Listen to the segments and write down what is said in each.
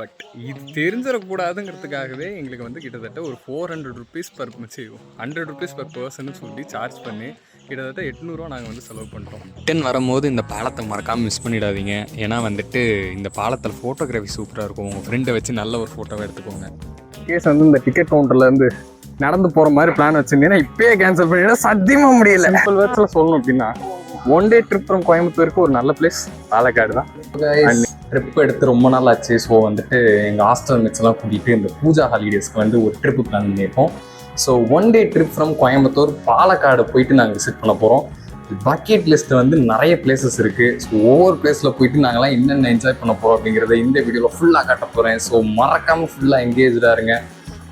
But இது தெரிஞ்சிடக்கூடாதுங்கிறதுக்காகவே எங்களுக்கு வந்து கிட்டத்தட்ட ஒரு 400 ருபீஸ் பர் 100 ருபீஸ் பர் பர்சன்னு சொல்லி சார்ஜ் பண்ணி கிட்டத்தட்ட 800 நாங்கள் வந்து செலவு பண்ணுறோம். ரிட்டன் வரும்போது இந்த பாலத்தை மறக்காமல் மிஸ் பண்ணிடாதீங்க. ஏன்னா வந்துட்டு இந்த பாலத்தில் ஃபோட்டோகிராஃபி சூப்பராக இருக்கும். உங்கள் ஃப்ரெண்டை வச்சு நல்ல ஒரு ஃபோட்டோவை எடுத்துக்கோங்க. கேஸ் வந்து இந்த டிக்கெட் கவுண்டர்லேருந்து நடந்து போகிற மாதிரி பிளான் வச்சுருந்தீங்கன்னா இப்பயே கேன்சல் பண்ணிங்கன்னா சத்தியமாக முடியல. சிம்பிள் வேர்ட்ஸில் சொல்லணும் அப்படின்னா ஒன் டே ட்ரிப் ஃப்ரம் கோயம்புத்தூருக்கு ஒரு நல்ல பிளேஸ் பாலக்காடு தான். ட்ரிப் எடுத்து ரொம்ப நாள் ஆச்சு. ஸோ வந்துட்டு எங்கள் ஹாஸ்டல் மேட்ச்லாம் கூட்டிகிட்டு இந்த பூஜா ஹாலிடேஸ்க்கு வந்து ஒரு ட்ரிப்பு பிளான் பண்ணியிருக்கோம். So one day trip from Coimbatore Palakkad போயிட்டு நாங்கள் விசிட் பண்ண போகிறோம். பக்கெட் லிஸ்ட்டு வந்து நிறைய பிளேசஸ் இருக்குது. ஸோ ஒவ்வொரு பிளேஸில் போயிட்டு நாங்களாம் என்னென்ன என்ஜாய் பண்ண போகிறோம் அப்படிங்கிறத இந்த வீடியோவில் ஃபுல்லாக காட்ட போகிறேன். ஸோ மறக்காமல் ஃபுல்லாக என்கேஜாக இருங்க.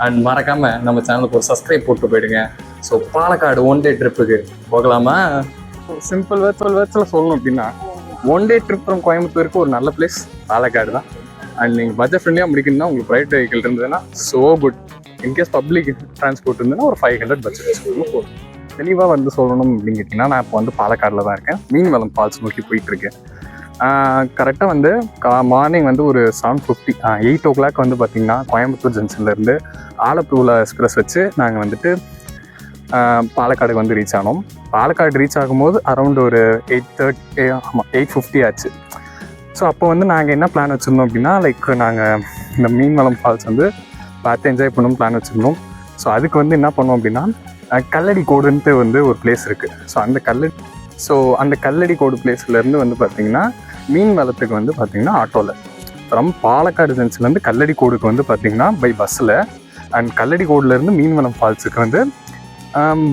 அண்ட் மறக்காமல் நம்ம சேனலுக்கு ஒரு சப்ஸ்கிரைப் போட்டு போயிடுங்க. ஸோ பாலக்காடு ஒன் டே ட்ரிப்புக்கு போகலாமா? சிம்பிள் வேர்ட்ஸில் சொல்லணும் அப்படின்னா ஒன் டே ட்ரிப் ஃப்ரம் கோயம்புத்தூருக்கு ஒரு நல்ல பிளேஸ் பாலக்காடு தான். அண்ட் நீங்கள் பட்ஜெட் ஃப்ரெண்ட்லியாக முடிக்கணும்னா உங்களுக்கு ப்ரைவேட் வெஹிக்கிள் இருந்ததுன்னா so good. In case public transport இருந்ததுன்னா ஒரு 500 பட்ஜெட் வச்சுக்கணும் போதும். தெளிவாக வந்து சொல்லணும் அப்படின்னு கேட்டிங்கன்னா நான் இப்போ வந்து பாலக்காடில் தான் இருக்கேன். மீன்வளம் ஃபால்ஸ் நோக்கி போயிட்டுருக்கேன். கரெக்டாக வந்து மார்னிங் வந்து ஒரு 7:50 8 o'clock வந்து பார்த்திங்கன்னா கோயம்புத்தூர் ஜங்ஷன்லேருந்து ஆலப்புழா எக்ஸ்பிரஸ் வச்சு நாங்கள் வந்துட்டு பாலக்காடுக்கு வந்து ரீச் ஆனோம். பாலக்காடு ரீச் ஆகும்போது அரௌண்ட் ஒரு 8:50 ஆச்சு. ஸோ அப்போ வந்து நாங்கள் என்ன பிளான் வச்சுருந்தோம் அப்படின்னா லைக் நாங்கள் இந்த மீன்வளம் ஃபால்ஸ் வந்து பார்த்து என்ஜாய் பண்ணணும் பிளான் வச்சுருந்தோம். ஸோ அதுக்கு வந்து என்ன பண்ணோம் அப்படின்னா கல்லடி கோடுன்ட்டு வந்து ஒரு பிளேஸ் இருக்குது. ஸோ அந்த கல்லடி கோடு பிளேஸ்லேருந்து வந்து பார்த்திங்கன்னா மீன்வளத்துக்கு வந்து பார்த்திங்கன்னா ஆட்டோவில் ஃப்ரம் பாலக்காடு ஜங்ஷன்லேருந்து கல்லடி கோடுக்கு வந்து பார்த்திங்கன்னா பை பஸ்ஸில், அண்ட் கல்லடி கோடுலேருந்து மீன்வளம் ஃபால்ஸுக்கு வந்து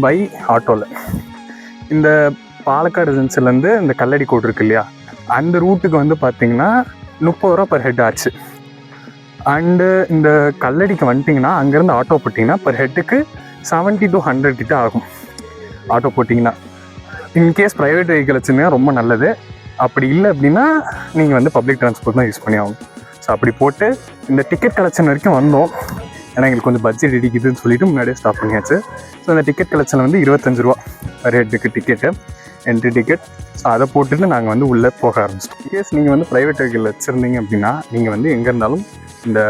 பை ஆட்டோவில். இந்த பாலக்காடு ஜங்ஷன்லேருந்து இந்த கல்லடி கோடு இருக்கு இல்லையா, அந்த ரூட்டுக்கு வந்து பார்த்திங்கன்னா 30 ரூபா பர் ஹெட் ஆச்சு. அண்டு இந்த கல்லடிக்கு வந்துட்டிங்கன்னா அங்கேருந்து ஆட்டோ போட்டிங்கன்னா பர் ஹெட்டுக்கு 70 to 100 கிட்ட ஆகும் ஆட்டோ போட்டிங்கன்னா. இன்கேஸ் ப்ரைவேட் வெஹிக்கிள் வச்சுருந்தீங்கன்னா ரொம்ப நல்லது. அப்படி இல்லை அப்படின்னா நீங்கள் வந்து பப்ளிக் டிரான்ஸ்போர்ட் தான் யூஸ் பண்ணி ஆகும். ஸோ அப்படி போட்டு இந்த டிக்கெட் கலெக்ஷன் வரைக்கும் வந்தோம். ஏன்னா எங்களுக்கு கொஞ்சம் பட்ஜெட் இடிக்குதுன்னு சொல்லிட்டு முன்னாடியே ஸ்டாப் பண்ணியாச்சு. ஸோ இந்த டிக்கெட் கலெக்ஷன் வந்து 25 ரூபா பர் ஹெட்டுக்கு டிக்கெட்டு, என்ட்ரி டிக்கெட். ஸோ அதை போட்டுட்டு நாங்கள் வந்து உள்ளே போக ஆரம்பிச்சிட்டோம். இன்கேஸ் நீங்கள் வந்து ப்ரைவேட் வெஹிக்கிள் வச்சுருந்தீங்க அப்படின்னா நீங்கள் வந்து எங்கே இருந்தாலும் இந்த